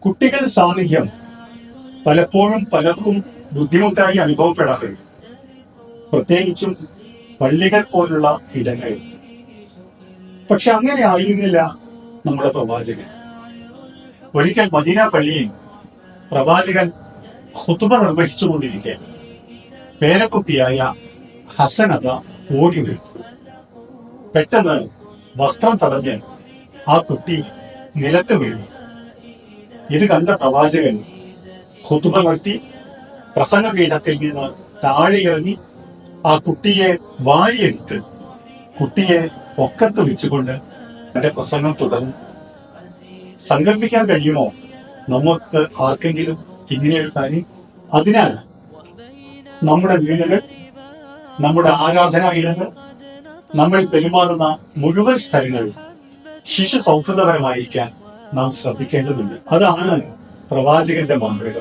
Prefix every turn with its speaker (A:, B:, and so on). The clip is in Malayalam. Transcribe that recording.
A: കുട്ടികൾ സാന്നിധ്യം പലപ്പോഴും പലർക്കും ബുദ്ധിമുട്ടായി അനുഭവപ്പെടാറുണ്ട്, പ്രത്യേകിച്ചും പള്ളികൾ പോലുള്ള ഇടങ്ങളിൽ. പക്ഷെ അങ്ങനെ ആയിരുന്നില്ല നമ്മുടെ പ്രവാചകൻ. ഒരിക്കൽ മദീന പള്ളിയിൽ പ്രവാചകൻ ഖുതുബ നിർവഹിച്ചുകൊണ്ടിരിക്കെ പേരക്കുട്ടിയായ ഹസനത ഓടി നിർത്തു. പെട്ടെന്ന് വസ്ത്രം തടഞ്ഞ് ആ കുട്ടി നിലത്ത് വീണു. ഇത് കണ്ട പ്രവാചകൻ ഖുതുബ നിർത്തി പ്രസംഗപീഠത്തിൽ നിന്ന് താഴെ ഇറങ്ങി ആ കുട്ടിയെ വാരിയെടുത്ത് കുട്ടിയെ പൊക്കത്ത് വെച്ചുകൊണ്ട് തന്റെ പ്രസംഗം തുടർന്നു. സങ്കല്പിക്കാൻ കഴിയുമോ നമുക്ക് ആർക്കെങ്കിലും ഇങ്ങനെയൊരു കാര്യം? അതിനാൽ നമ്മുടെ വീടുകൾ, നമ്മുടെ ആരാധനാ ഇടങ്ങൾ, നമ്മൾ പെരുമാറുന്ന മുഴുവൻ സ്ഥലങ്ങളും ശിശു സൗഹൃദപരമായിരിക്കാൻ നാം ശ്രദ്ധിക്കേണ്ടതുണ്ട്. അതാണ് പ്രവാചകന്റെ മാതൃക.